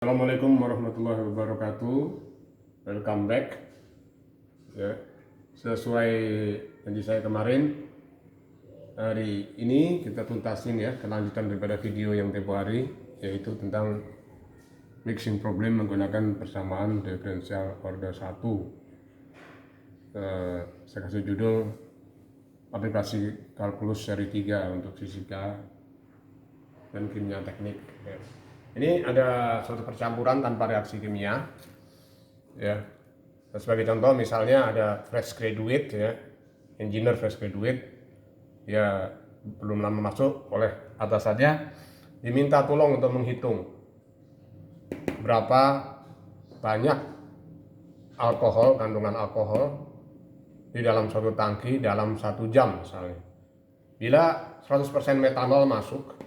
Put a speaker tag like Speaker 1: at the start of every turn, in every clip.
Speaker 1: Assalamualaikum warahmatullahi wabarakatuh. Welcome back. Ya, sesuai janji saya kemarin, hari ini kita tuntasin ya kelanjutan daripada video yang tempo hari, yaitu tentang mixing problem menggunakan persamaan diferensial order 1. Saya kasih judul aplikasi kalkulus seri 3 untuk fisika dan kimia teknik. Ya. Ini ada suatu percampuran tanpa reaksi kimia, ya. Sebagai contoh, misalnya ada fresh graduate, ya, engineer fresh graduate, ya belum lama masuk, oleh atasannya diminta tolong untuk menghitung berapa banyak alkohol, kandungan alkohol di dalam suatu tangki dalam 1 jam misalnya. Bila 100% metanol masuk,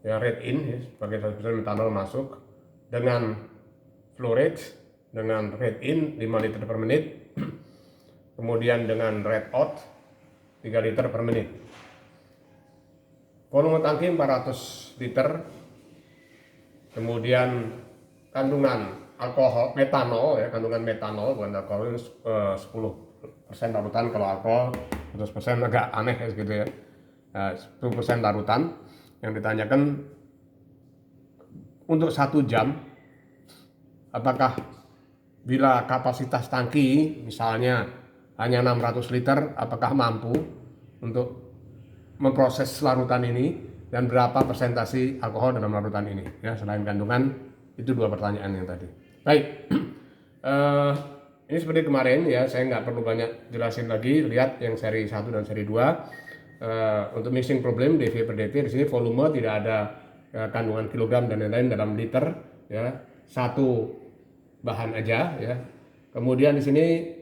Speaker 1: ya rate in ya, sebagai 100% metanol masuk dengan flow rate, dengan rate in 5 liter per menit, kemudian dengan rate out 3 liter per menit. Volume tangki 400 liter, kemudian kandungan alkohol, metanol ya, kandungan metanol bukan alkohol, 10% larutan. Kalau alkohol 100% agak aneh ya gitu ya. 10% larutan. Yang ditanyakan untuk 1 jam, apakah bila kapasitas tangki misalnya hanya 600 liter, apakah mampu untuk memproses larutan ini, dan berapa persentase alkohol dalam larutan ini ya, selain kandungan. Itu 2 pertanyaan yang tadi. Baik, ini seperti kemarin ya, saya nggak perlu banyak jelasin lagi. Lihat yang seri 1 dan seri 2. Untuk mixing problem dV per dt, di sini volume tidak ada kandungan kilogram dan lain-lain dalam liter ya, 1 bahan aja ya. Kemudian di sini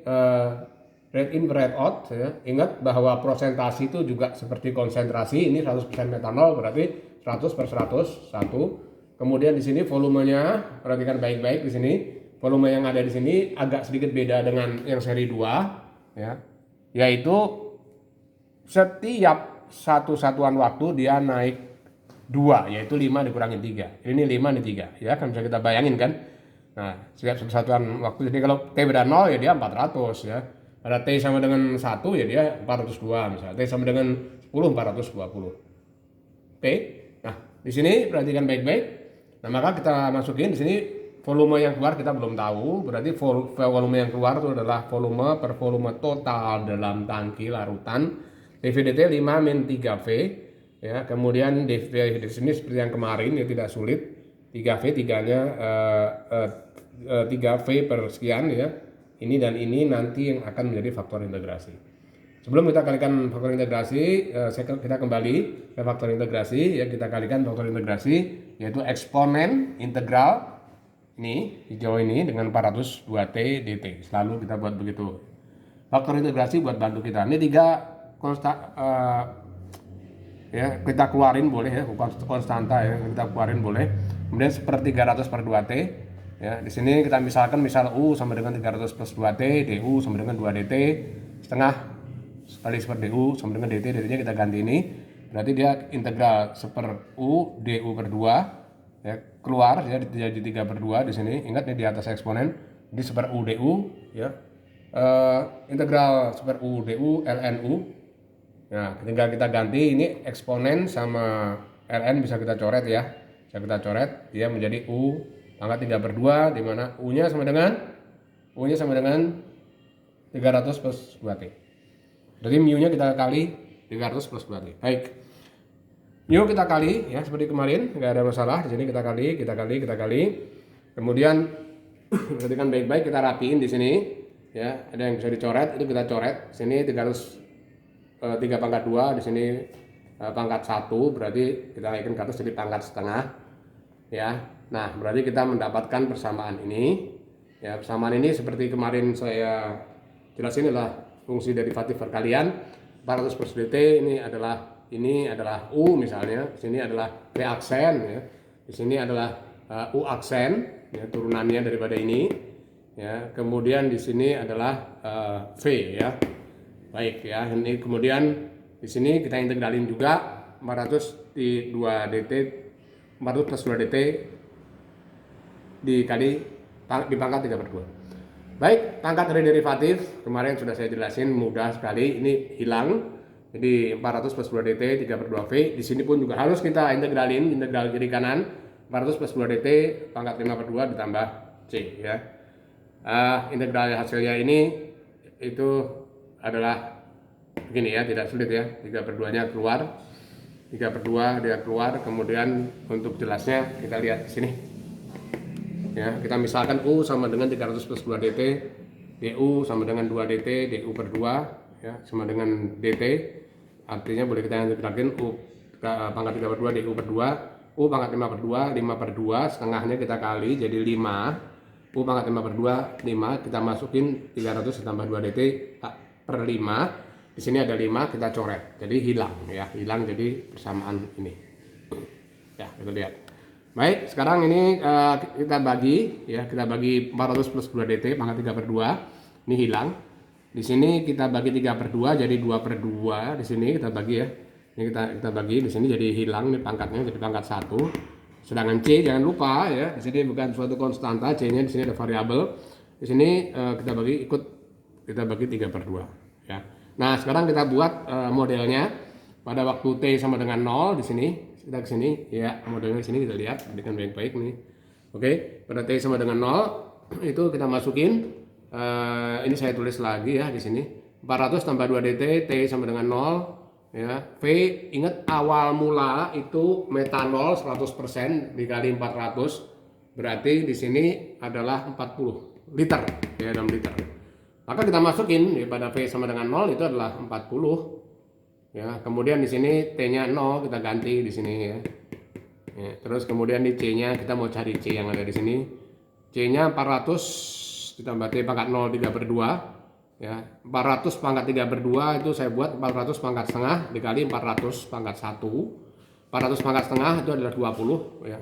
Speaker 1: rate in rate out ya. Ingat bahwa prosentasi itu juga seperti konsentrasi. Ini 100% metanol berarti 100 per 100 1. Kemudian di sini volumenya, perhatikan baik-baik, di sini volume yang ada di sini agak sedikit beda dengan yang seri 2 ya, yaitu setiap satu satuan waktu dia naik 2, yaitu 5 dikurangin 3. Ini 5, ini 3 ya, kan bisa kita bayangin kan. Nah, setiap satu satuan waktu, jadi kalau T beda 0 ya dia 400 ya. Ada T sama dengan 1 ya dia 402 misalnya. T sama dengan 10 420. Oke. Nah, di sini perhatikan baik-baik. Nah, maka kita masukin di sini volume yang keluar kita belum tahu, berarti volume yang keluar itu adalah volume per volume total dalam tangki larutan. dV/dt 5 min 3V ya. Kemudian dV di sini seperti yang kemarin ya, tidak sulit. 3V, 3-nya 3V per sekian ya. Ini dan ini nanti yang akan menjadi faktor integrasi. Sebelum kita kalikan faktor integrasi, kita kembali ke faktor integrasi ya. Kita kalikan faktor integrasi, yaitu eksponen integral ini hijau ini dengan 402T dt. Selalu kita buat begitu. Faktor integrasi buat bantu kita. Ini 3 ya, kita keluarin boleh ya, konstanta ya, kita keluarin boleh. Kemudian seperti 300 per 2T ya. Di sini kita misalkan U sama dengan 300 plus 2T, du sama dengan 2 dt setengah kali seper du sama dengan dt. dt-nya kita ganti ini, berarti dia integral seper u du per 2 ya, keluar ya jadi 3 per 2 di sini. Ingat nih di atas eksponen, di seper u du ya. Integral seper u du ln u. Nah, tinggal kita ganti ini eksponen sama ln, bisa kita coret ya. Bisa kita coret, dia menjadi u pangkat 3 per 2, di mana u-nya sama dengan 300 plus 2T. Jadi mu-nya kita kali 300 plus 2T. Baik. Mu kita kali ya, seperti kemarin, nggak ada masalah. Di sini kita kali. Kemudian perhatikan baik-baik, kita rapiin di sini ya. Ada yang bisa dicoret, itu kita coret. Sini 3 pangkat 2, di sini pangkat 1, berarti kita naikkan ke atas jadi pangkat setengah ya. Nah, berarti kita mendapatkan persamaan ini ya. Persamaan ini seperti kemarin saya jelasin adalah fungsi derivatif perkalian. 400 plus dt ini adalah u misalnya, di sini adalah v aksen ya. Di sini adalah u aksen ya, turunannya daripada ini ya. Kemudian di sini adalah v ya. Baik ya, ini kemudian di sini kita integralin juga 400 di 2 dt, 400 plus 2 dt dipangkat 3/2. Baik, pangkat dari derivatif kemarin sudah saya jelasin, mudah sekali. Ini hilang. Jadi 400 plus 2 dt 3/2V. Di sini pun juga harus kita integralin, integral kiri kanan 400 plus 2 dt pangkat 5/2 ditambah C ya. Integral hasilnya ini itu adalah begini ya, tidak sulit ya. 3/2-nya keluar. 3/2 dia keluar. Kemudian untuk jelasnya kita lihat di sini. Ya, kita misalkan U sama dengan 300 plus 2 dt, DU sama dengan 2 dt, DU/2 ya, sama dengan dt. Artinya boleh kita integralkan U pangkat 3/2 DU/2, U pangkat 5/2, 5/2 setengahnya kita kali jadi 5. U pangkat 5/2, 5 kita masukin 300 ditambah 2 dt per 5. Di sini ada 5 kita coret. Jadi hilang ya, hilang jadi persamaan ini. Ya, kita lihat. Baik, sekarang ini kita bagi ya, kita bagi 400 plus 2 dt pangkat 3/2. Ini hilang. Di sini kita bagi 3/2 jadi 2/2. Di sini kita bagi ya. Ini kita bagi di sini jadi hilang nih pangkatnya jadi pangkat 1. Sedangkan C jangan lupa ya, di sini bukan suatu konstanta, C-nya di sini ada variabel. Di sini kita bagi 3/2 ya. Nah, sekarang kita buat modelnya pada waktu T sama dengan 0 di sini. Kita ke sini ya, modelnya di sini kita lihat dengan baik-baik nih. Oke, pada T sama dengan 0 itu kita masukin ini saya tulis lagi ya di sini 400 tambah 2 dt T sama dengan 0 ya. V ingat awal mula itu metanol 100% dikali 400 berarti di sini adalah 40 liter ya, 6 liter. Maka kita masukin ya, pada V sama dengan 0 itu adalah 40 ya. Kemudian di sini T-nya 0 kita ganti di sini ya. Ya, terus kemudian di C-nya kita mau cari C yang ada di sini. C-nya 400 ditambah T pangkat 0 3/2 ya. 400 pangkat 3/2 itu saya buat 400 pangkat setengah dikali 400 pangkat 1. 400 pangkat setengah itu adalah 20 ya.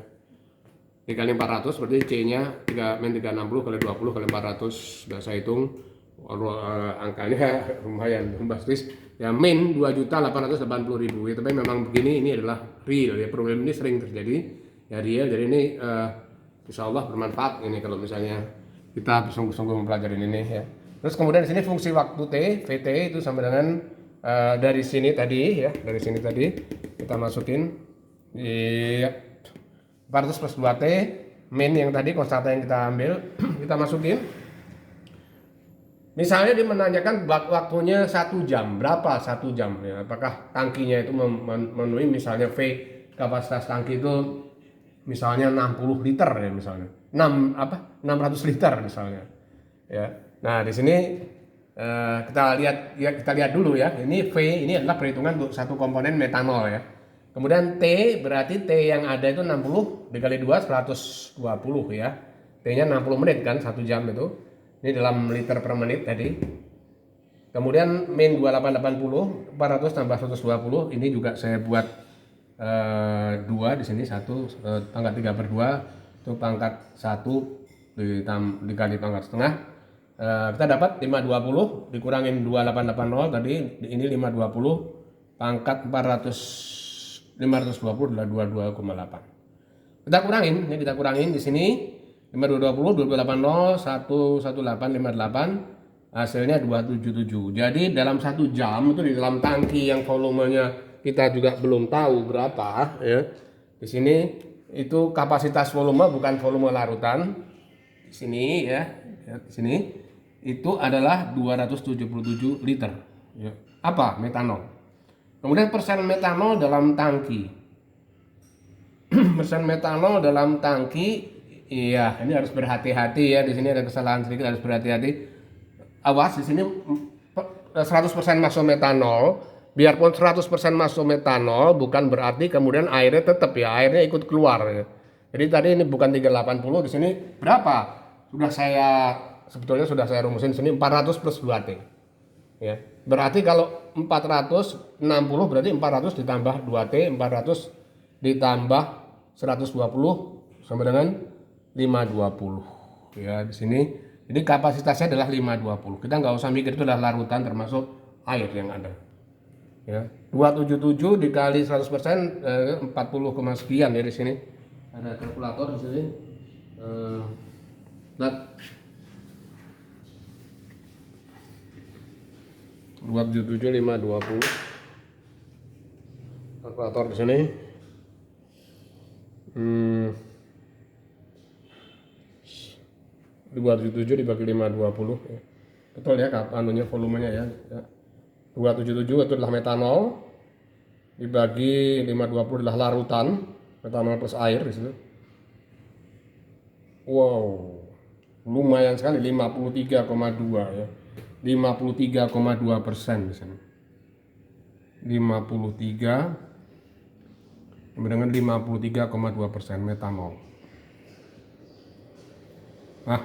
Speaker 1: Dikali 400 berarti C-nya 360 kali 20 kali 400. Sudah saya hitung angkanya lumayan bombastis ya, min 2.880.000 ya. Tapi memang begini, ini adalah real ya, problem ini sering terjadi ya, real. Jadi ini insya Allah bermanfaat ini kalau misalnya kita sungguh-sungguh mempelajari ini ya. Terus kemudian di sini fungsi waktu T, Vt itu sama dengan dari sini tadi ya, dari sini tadi kita masukin di 400 plus 2T min yang tadi konstanta yang kita ambil kita masukin. Misalnya dia menanyakan waktunya 1 jam, berapa 1 jam ya, apakah tangkinya itu memenuhi, misalnya V kapasitas tangki itu misalnya 60 liter ya, misalnya 600 liter misalnya ya. Nah, di sini kita lihat dulu ya. Ini V ini adalah perhitungan untuk satu komponen metanol ya. Kemudian T berarti T yang ada itu 60 dikali 2 120 ya. T-nya 60 menit kan, 1 jam itu. Ini dalam liter per menit tadi. Kemudian min 2880 400 tambah 120 ini juga saya buat 2 di sini 1 pangkat 3/2 itu pangkat 1 dikali pangkat setengah. Kita dapat 520 dikurangin 2880 tadi, ini 520 pangkat 520 adalah 22,8. Kita kurangin di sini 5220 2280 11858 hasilnya 277. Jadi dalam 1 jam itu di dalam tangki yang volumenya kita juga belum tahu berapa ya. Di sini itu kapasitas volume bukan volume larutan. Di sini ya, di sini itu adalah 277 liter ya. Apa? Metanol. Kemudian persen metanol dalam tangki. Persen metanol dalam tangki, iya, ini harus berhati-hati ya. Di sini ada kesalahan sedikit, harus berhati-hati. Awas, di sini 100% masuk metanol. Biarpun 100% masuk metanol bukan berarti kemudian airnya tetap ya, airnya ikut keluar ya. Jadi tadi ini bukan 380, di sini berapa? Sebetulnya sudah saya rumusin sini 400 plus 2T. Ya. Berarti kalau 460 berarti 400 ditambah 2T, 400 ditambah 120 sama dengan 520. Ya, di sini jadi kapasitasnya adalah 520. Kita nggak usah mikir itu adalah larutan termasuk air yang ada. Ya, 277 dikali 100% 40, sekian ya di sini. Ada kalkulator di sini. Nat 277.520 kalkulator di sini. 277 dibagi 520 ya. Betul ya, anunya volumenya ya. 277 itu adalah metanol dibagi 520 adalah larutan metanol plus air di situ. Wow, lumayan sekali 53,2 ya. 53,2% di sini. 53 dengan 53,2% metanol. Nah,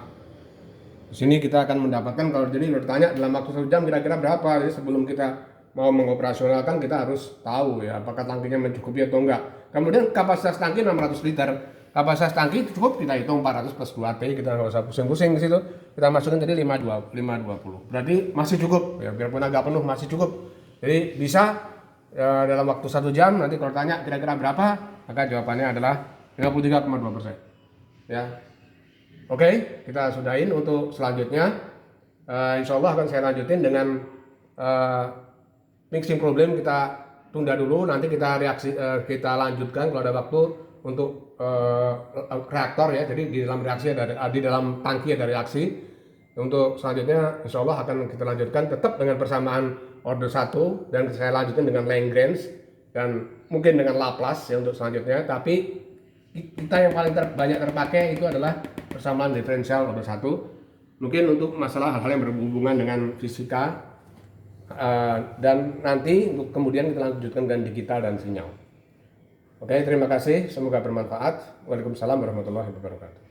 Speaker 1: di sini kita akan mendapatkan, kalau jadi bertanya dalam waktu 1 jam kira-kira berapa. Jadi sebelum kita mau mengoperasionalkan kita harus tahu ya apakah tangkinya mencukupi atau enggak. Kemudian kapasitas tangki 600 liter. Kapasitas tangki cukup kita hitung 400 plus 2T, kita nggak usah pusing-pusing di situ. Kita masukin tadi 520. Berarti masih cukup ya, biarpun agak penuh masih cukup. Jadi bisa ya, dalam waktu 1 jam. Nanti kalau tanya kira-kira berapa, maka jawabannya adalah 53,2%. Ya. Oke, kita sudahin untuk selanjutnya. Insya Allah akan saya lanjutin dengan mixing problem. Kita tunda dulu, nanti kita kita lanjutkan kalau ada waktu untuk reaktor ya. Jadi di dalam reaksi di dalam tangki ada reaksi. Untuk selanjutnya insya Allah akan kita lanjutkan tetap dengan persamaan order 1, dan saya lanjutkan dengan Lagrange dan mungkin dengan Laplace ya untuk selanjutnya. Tapi kita yang paling banyak terpakai itu adalah persamaan diferensial order 1. Mungkin untuk masalah hal-hal yang berhubungan dengan fisika, dan nanti untuk kemudian kita lanjutkan dengan digital dan sinyal. Oke, terima kasih, semoga bermanfaat. Waalaikumsalam warahmatullahi wabarakatuh.